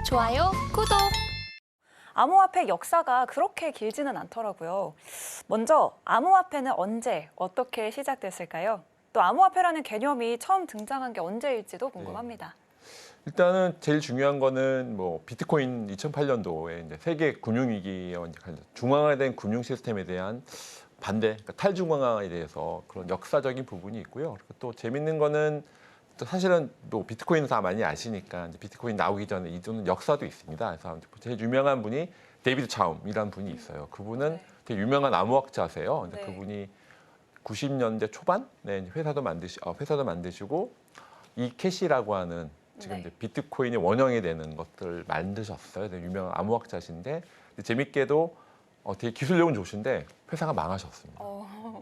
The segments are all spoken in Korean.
좋아요, 구독! 암호화폐 역사가 그렇게 길지는 않더라고요. 먼저 암호화폐는 언제, 어떻게 시작됐을까요? 또 암호화폐라는 개념이 처음 등장한 게 언제일지도 궁금합니다. 일단은 제일 중요한 거는 뭐 비트코인 2008년도에 이제 세계 금융위기와 이제 중앙화된 금융 시스템에 대한 반대, 그러니까 탈중앙화에 대해서 그런 역사적인 부분이 있고요. 그리고 또 재밌는 거는 또 사실은 또 비트코인은 다 많이 아시니까 이제 비트코인 나오기 전에 이분은 역사도 있습니다. 그래서 제일 유명한 분이 데이비드 차움이라는 분이 있어요. 그분은 되게 유명한 암호학자세요. 네. 그분이 90년대 초반에 회사도 만드시고 이 캐시라고 하는 지금 이제 비트코인의 원형이 되는 것들을 만드셨어요. 되게 유명한 암호학자신데 재밌게도 되게 기술력은 좋으신데 회사가 망하셨습니다.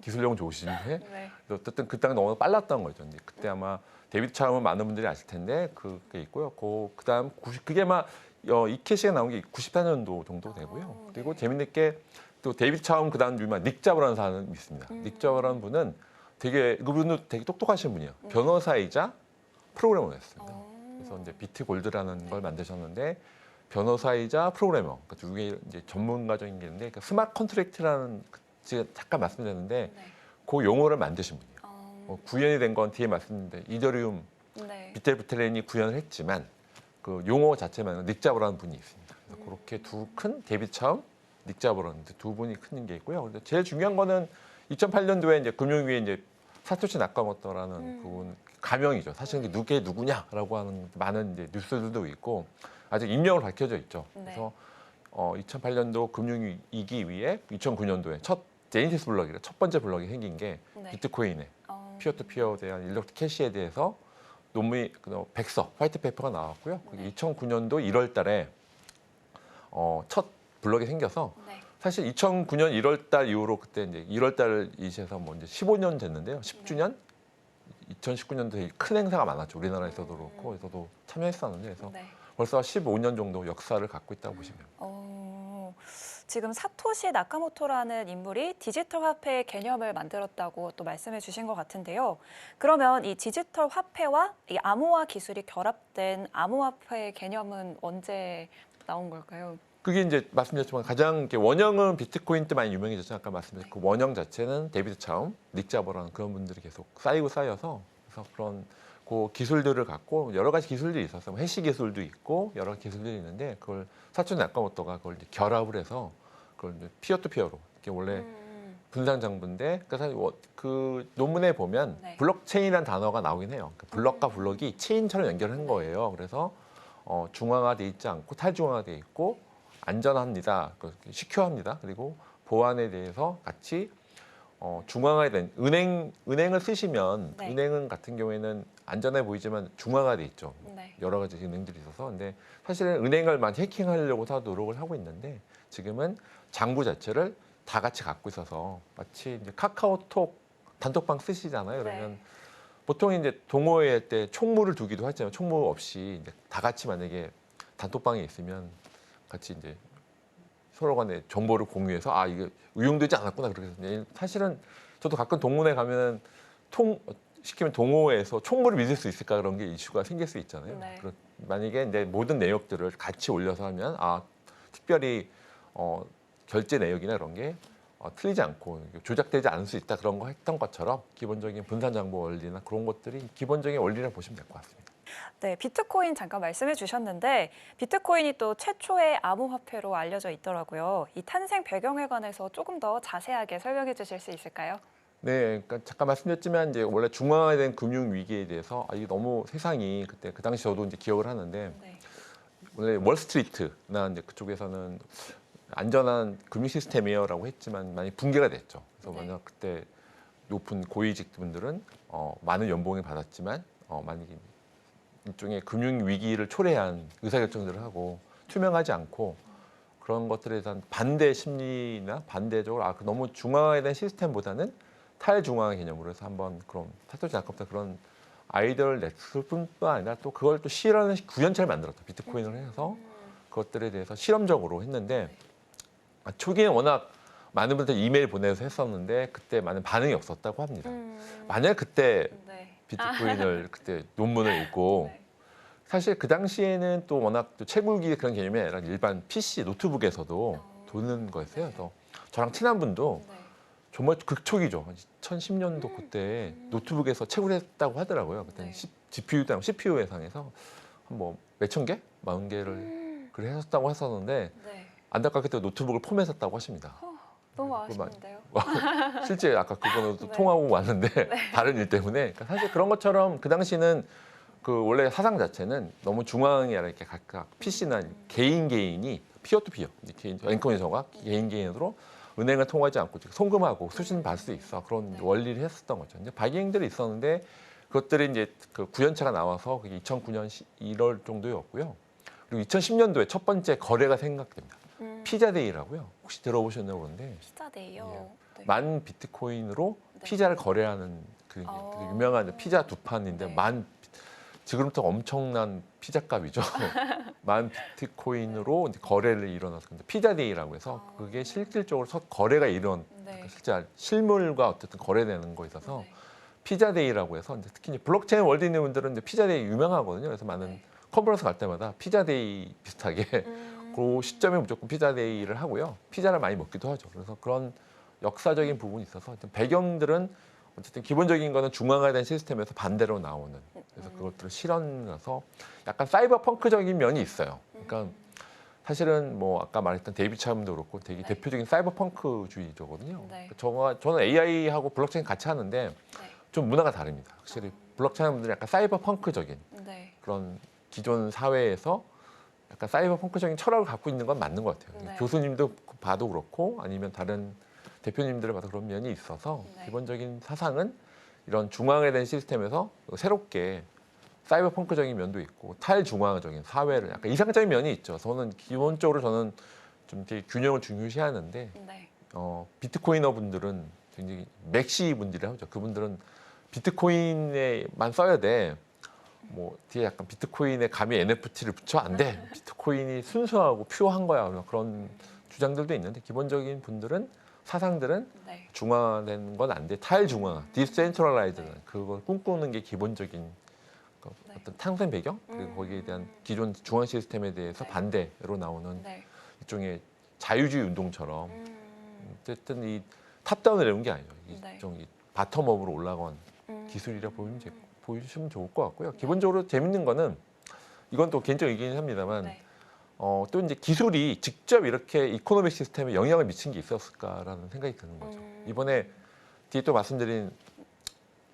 기술력은 좋으신데 네. 어쨌든 그 땅이 너무 빨랐던 거죠. 이제 그때 아마 데이비드 차움은 많은 분들이 아실 텐데 그게 있고요. 그다음 그게 아마 이 캐시가 나온 게 94년도 정도 되고요. 그리고 재밌는 게 또 데이비드 차움 그다음 유명한 닉 자버라는 사람이 있습니다. 닉 자버라는 분은 그분도 되게 똑똑하신 분이에요. 변호사이자 프로그래머였습니다. 그래서 이제 비트골드라는 걸 만드셨는데 변호사이자 프로그래머, 그러니까 두 개 이제 전문가적인 게 있는데 스마트 컨트랙트라는 제가 잠깐 말씀드렸는데 그 용어를 만드신 분이에요. 구현이 된 건 뒤에 말씀드렸는데 이더리움 비텔부텔렌이 구현을 했지만 그 용어 자체만 닉 자버라는 분이 있습니다. 그래서 그렇게 두 큰 데이비드 차움, 닉 자버라는 두 분이 큰 게 있고요. 근데 제일 중요한 거는 2008년도에 이제 금융위에 이제 사토시 나카모토라는 그분 가명이죠. 사실 이게 누게 누구냐라고 하는 많은 이제 뉴스들도 있고 아직 인명으로 밝혀져 있죠. 그래서 2008년도 금융위기 위에 2009년도에 첫 제니시스 블럭이라 첫 번째 블럭이 생긴 게 비트코인의 피어투피어에 대한 일렉트 캐시에 대해서 논문이 백서 화이트 페이퍼가 나왔고요. 2009년도 1월달에 첫 블럭이 생겨서 사실 2009년 1월달 이후로 그때 이제 1월달이셔서 뭐 이제 15년 됐는데요. 10주년 2019년도에 큰 행사가 많았죠. 우리나라에서도 그렇고 저도 참여했었는데 그래서 벌써 15년 정도 역사를 갖고 있다고 보시면. 지금 사토시 나카모토라는 인물이 디지털 화폐의 개념을 만들었다고 또 말씀해 주신 것 같은데요. 그러면 이 디지털 화폐와 이 암호화 기술이 결합된 암호화폐의 개념은 언제 나온 걸까요? 그게 이제 말씀드렸지만 가장 원형은 비트코인 때 많이 유명해졌죠. 아까 말씀드린 그 원형 자체는 데이비드 차움, 닉 자버라는 그런 분들이 계속 쌓여서 그래서 그런 그 기술들을 갖고 여러 가지 기술들이 있었어요. 뭐 해시 기술도 있고 여러 가지 기술들이 있는데 그걸 사토시 나카모토가 그걸 이제 결합을 해서 그걸 이제 피어투피어로 이게 원래 분산 장부인데 그 논문에 보면 블록체인이라는 단어가 나오긴 해요. 그러니까 블럭과 블럭이 체인처럼 연결한 거예요. 그래서 중앙화돼 있지 않고 탈중앙화돼 있고 안전합니다. 시큐어합니다. 그리고 보안에 대해서 같이 중앙화된 은행을 쓰시면 은행은 같은 경우에는 안전해 보이지만 중앙화돼 있죠. 여러 가지 기능들이 있어서 근데 사실은 은행을 많이 해킹하려고 다 노력을 하고 있는데 지금은 장부 자체를 다 같이 갖고 있어서 마치 이제 카카오톡 단톡방 쓰시잖아요. 그러면 보통 이제 동호회 때 총무를 두기도 하지만 총무 없이 이제 다 같이 만약에 단톡방에 있으면 같이 이제 서로 간에 정보를 공유해서 이게 의용되지 않았구나 그렇게 해서 사실은 저도 가끔 동문회 가면은 시키면 동호회에서 총무를 믿을 수 있을까 그런 게 이슈가 생길 수 있잖아요. 만약에 이제 모든 내역들을 같이 올려서 하면 특별히 결제 내역이나 이런 게 틀리지 않고 조작되지 않을 수 있다 그런 거 했던 것처럼 기본적인 분산 정보 원리나 그런 것들이 기본적인 원리라고 보시면 될 것 같습니다. 네, 비트코인 잠깐 말씀해 주셨는데 비트코인이 또 최초의 암호화폐로 알려져 있더라고요. 이 탄생 배경에 관해서 조금 더 자세하게 설명해 주실 수 있을까요? 네, 그러니까 잠깐 말씀드렸지만 이제 원래 중앙화된 금융 위기에 대해서 이게 너무 세상이 그때 그 당시 저도 이제 기억을 하는데 원래 월스트리트나 이제 그쪽에서는 안전한 금융 시스템이요라고 했지만 많이 붕괴가 됐죠. 그래서 만약 그때 높은 고위직분들은 많은 연봉을 받았지만 만약에 일종의 금융 위기를 초래한 의사결정들을 하고 투명하지 않고 그런 것들에 대한 반대 심리나 반대적으로 너무 중앙화된 시스템보다는 탈중앙화 개념으로 해서 한번 그런 사토시 나카모토 그런 아이디어를 냈을 뿐만 아니라 또 그걸 또 실현하는 구현체를 만들었다. 비트코인을 해서 그것들에 대해서 실험적으로 했는데 초기에는 워낙 많은 분들 이메일 보내서 했었는데 그때 많은 반응이 없었다고 합니다. 만약 그때 비트코인을 그때 논문을 읽고 사실 그 당시에는 또 워낙 또 채굴기 그런 개념이 아니라 일반 PC 노트북에서도 도는 거였어요. 그래서 저랑 친한 분도 네. 정말 극초기죠. 2010년도 그때 노트북에서 채굴했다고 하더라고요. 그때는 네. GPU당 CPU 예상에서 뭐 몇천 개, 10,000개를 그래 했었다고 했었는데 네. 안타깝게 또 노트북을 포맷했다고 하십니다. 너무 그만- 아쉽는데요. 실제 아까 그거는 또 네. 통하고 왔는데 다른 일 때문에 그러니까 사실 그런 것처럼 그 당시는 그 원래 사상 자체는 너무 중앙에 이렇게 각각 PC나 개인이 피어투피어 앵커니저가 개인으로 은행을 통하지 않고 송금하고 수신 받을 수 있어 그런 네. 원리를 했었던 거죠. 이제 발기행들이 있었는데 그것들이 이제 그 구현체가 나와서 그게 2009년 1월 정도였고요. 그리고 2010년도에 첫 번째 거래가 생각됩니다. 피자데이라고요. 혹시 들어보셨나요, 그런데 피자데이요. 네. 만 비트코인으로 네. 피자를 거래하는 그 어. 유명한 피자 두 판인데 네. 지금부터 엄청난 피자값이죠. 만 비트코인으로 이제 거래를 일어났습니다. 피자데이라고 해서 그게 실질적으로 첫 거래가 네. 실제 실물과 어쨌든 거래되는 거에 있어서 네. 피자데이라고 해서 이제 특히 이제 블록체인 월드 있는 분들은 이제 피자데이 유명하거든요. 그래서 많은 네. 컨퍼런스 갈 때마다 피자데이 비슷하게 그 시점에 무조건 피자데이를 하고요. 피자를 많이 먹기도 하죠. 그래서 그런 역사적인 부분이 있어서 하여튼 배경들은 어쨌든 기본적인 거는 중앙화된 시스템에서 반대로 나오는 그래서 그것들을 실현해서 약간 사이버펑크적인 면이 있어요. 그러니까 사실은 뭐 아까 말했던 데이비 차움도 그렇고 되게 네. 대표적인 사이버펑크주의자거든요. 네. 저는 AI하고 블록체인 같이 하는데 네. 좀 문화가 다릅니다. 확실히 블록체인 분들은 약간 사이버펑크적인 네. 그런 기존 사회에서 약간 사이버펑크적인 철학을 갖고 있는 건 맞는 것 같아요. 네. 교수님도 봐도 그렇고 아니면 다른 대표님들을 봐도 그런 면이 있어서 네. 기본적인 사상은 이런 중앙화된 시스템에서 새롭게 사이버펑크적인 면도 있고 탈중앙적인 사회를 약간 이상적인 면이 있죠. 기본적으로 저는 좀 되게 균형을 중요시하는데 네. 비트코이너 분들은 굉장히 맥시 분들이라고 하죠. 그분들은 비트코인에만 써야 돼. 뭐 뒤에 약간 비트코인에 감히 NFT를 붙여 안 돼. 비트코인이 순수하고 퓨어한 거야. 그런 주장들도 있는데 기본적인 분들은 사상들은 네. 중화된 건 안 돼. 탈중화, 디센트럴라이즈 그걸 꿈꾸는 게 기본적인 네. 어떤 탄생 배경 그리고 거기에 대한 기존 중앙 시스템에 대해서 네. 반대로 나오는 네. 일종의 자유주의 운동처럼 어쨌든 이 탑다운을 내온 게 아니에요. 네. 일종의 바텀업으로 올라간 기술이라 보여주시면 좋을 것 같고요. 기본적으로 재밌는 거는 이건 또 개인적 의견이긴 합니다만 네. 또 이제 기술이 직접 이렇게 이코노믹 시스템에 영향을 미친 게 있었을까라는 생각이 드는 거죠. 이번에 뒤에 또 말씀드린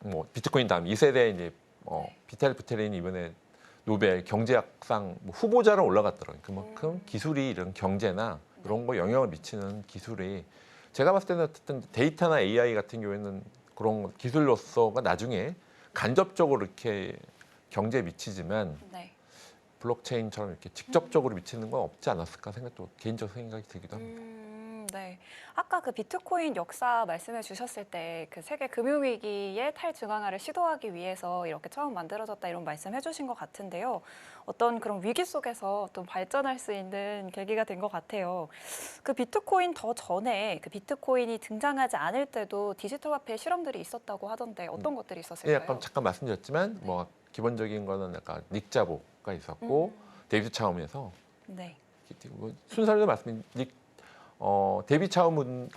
뭐 비트코인 다음 2세대 이제 비탈 부테린이 이번에 노벨 경제학상 뭐 후보자로 올라갔더라고요. 그만큼 기술이 이런 경제나 이런 거 영향을 미치는 기술이 제가 봤을 때는 어쨌든 데이터나 AI 같은 경우에는 그런 기술로서가 나중에 간접적으로 이렇게 경제에 미치지만 네. 블록체인처럼 이렇게 직접적으로 미치는 건 없지 않았을까 생각도 개인적 생각이 들기도 합니다. 네. 아까 그 비트코인 역사 말씀해 주셨을 때 그 세계 금융위기의 탈중앙화를 시도하기 위해서 이렇게 처음 만들어졌다 이런 말씀 해주신 것 같은데요. 어떤 그런 위기 속에서 또 발전할 수 있는 계기가 된 것 같아요. 그 비트코인 더 전에 그 비트코인이 등장하지 않을 때도 디지털 화폐 실험들이 있었다고 하던데 어떤 것들이 예, 있었을까요? 약간 잠깐 말씀드렸지만 뭐 기본적인 거는 약간 닉 자보가 있었고 데이비드 차움에서 네. 뭐 순서를 말씀드린 데이비드 차움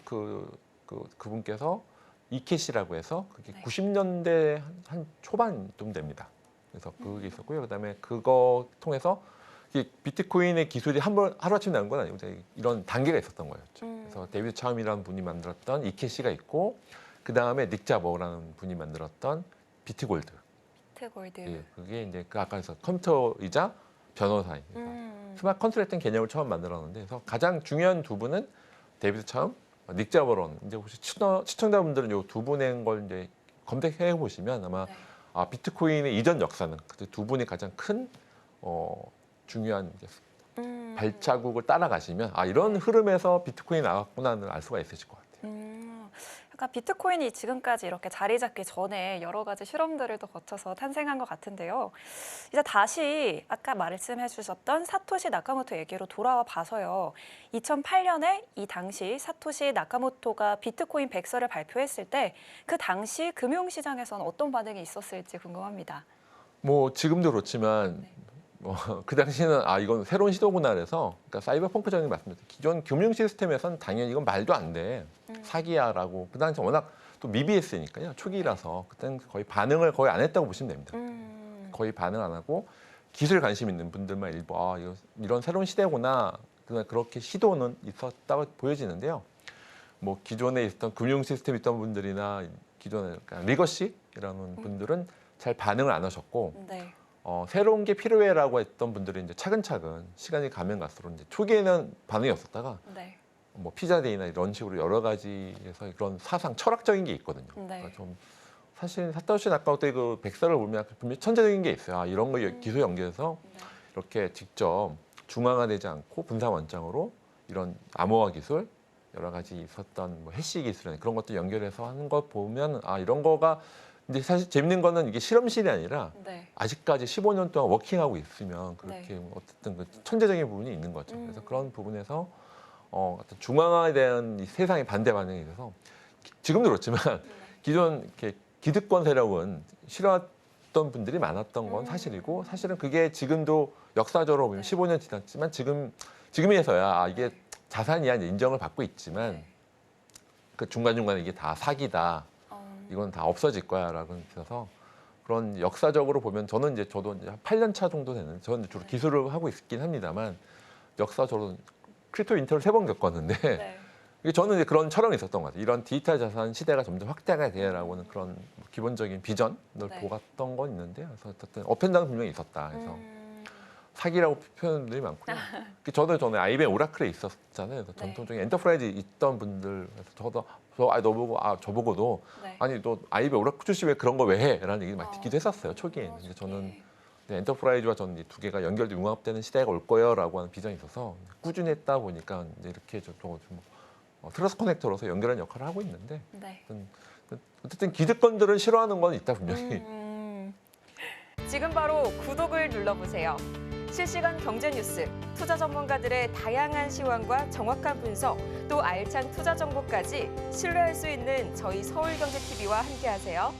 그분께서 이캐시라고 해서 그게 네. 90년대 한 초반쯤 됩니다. 그래서 그게 있었고요. 그다음에 그거 통해서 이 비트코인의 기술이 하루아침에 나온 건 아니고 이런 단계가 있었던 거예요. 그래서 데이비드 차움이라는 분이 만들었던 이캐시가 있고 그다음에 닉 자보라는 분이 만들었던 비트골드. 비트골드. 예, 그게 이제 그 아까 해서 컴퓨터이자 변호사인 스마트 컨트랙팅 개념을 처음 만들었는데 그래서 가장 중요한 두 분은 데이비드 차움, 닉 자보론. 이제 혹시 시청자분들은 이 두 분의 걸 이제 검색해 보시면 아마 네. 비트코인의 이전 역사는 그 두 분이 가장 큰 중요한 이제 발자국을 따라가시면 이런 흐름에서 비트코인이 나왔구나를 알 수가 있으실 것 같아요. 약간 비트코인이 지금까지 이렇게 자리 잡기 전에 여러 가지 실험들을 또 거쳐서 탄생한 것 같은데요. 이제 다시 아까 말씀해 주셨던 사토시 나카모토 얘기로 돌아와 봐서요. 2008년에 이 당시 사토시 나카모토가 비트코인 백서를 발표했을 때 그 당시 금융시장에서는 어떤 반응이 있었을지 궁금합니다. 뭐 지금도 그렇지만 그 당시에는 이건 새로운 시도구나 그래서 그러니까 사이버펑크적인 말씀드렸죠. 기존 금융 시스템에서는 당연히 이건 말도 안 돼. 사기야라고. 그 당시 워낙 또 미비했으니까요. 초기라서 그때는 거의 반응을 거의 안 했다고 보시면 됩니다. 거의 반응 안 하고 기술 관심 있는 분들만 일부 이런 새로운 시대구나. 그렇게 시도는 있었다고 보여지는데요. 뭐 기존에 있었던 금융 시스템 있던 분들이나 기존에 리거시라는 분들은 잘 반응을 안 하셨고 네. 새로운 게 필요해라고 했던 분들이 이제 차근차근 시간이 가면 갈수록 이제 초기에는 반응이 없었다가 네. 뭐 피자데이나 이런 식으로 여러 가지에서 그런 사상 철학적인 게 있거든요. 네. 그러니까 좀 사실 사토시 나카모토의 그 백서를 보면 분명히 천재적인 게 있어요. 이런 거 기술 연계해서 네. 이렇게 직접 중앙화되지 않고 분산 원장으로 이런 암호화 기술 여러 가지 있었던 뭐 해시 기술 그런 것도 연결해서 하는 것 보면 이런 거가 근데 사실 재밌는 거는 이게 실험실이 아니라 네. 아직까지 15년 동안 워킹하고 있으면 그렇게 네. 어쨌든 그 천재적인 부분이 있는 거죠. 그래서 그런 부분에서 어떤 중앙화에 대한 이 세상의 반대 반응이 있어서 지금도 그렇지만 기존 이렇게 기득권 세력은 싫어했던 분들이 많았던 건 사실이고 사실은 그게 지금도 역사적으로 보면 15년 지났지만 지금에서야 이게 자산이야 이제 인정을 받고 있지만 그 중간중간에 이게 다 사기다. 이건 다 없어질 거야라고 해서 그런 역사적으로 보면 저도 이제 한 8년 차 정도 되는 저는 주로 기술을 하고 있긴 합니다만 역사적으로 크립토 인터를 3번 겪었는데 네. 저는 이제 그런 철학이 있었던 것 같아요. 이런 디지털 자산 시대가 점점 확대가 돼야라고는 그런 기본적인 비전을 보았던 건 있는데 그래서 어쨌든 업앤다운 분명히 있었다. 그래서 사기라고 표현들이 많고요. 저도 전에 IBM 오라클에 있었잖아요. 그래서 전통적인 엔터프라이즈 있던 분들 그래서 저보고도 네. 아니 너 IBM 오라클 출신 왜 그런 거 왜 해? 라는 얘기 많이 듣기도 했었어요. 초기에는. 근데 저는 엔터프라이즈와 저는 이 두 개가 연결돼 융합되는 시대가 올 거예요라고 하는 비전이 있어서 꾸준히 했다 보니까 이제 이렇게 좀 트러스 커넥터로서 연결하는 역할을 하고 있는데 네. 어쨌든 기득권들은 싫어하는 건 있다 분명히. 지금 바로 구독을 눌러보세요. 실시간 경제 뉴스, 투자 전문가들의 다양한 시황과 정확한 분석, 또 알찬 투자 정보까지 신뢰할 수 있는 저희 서울경제TV와 함께하세요.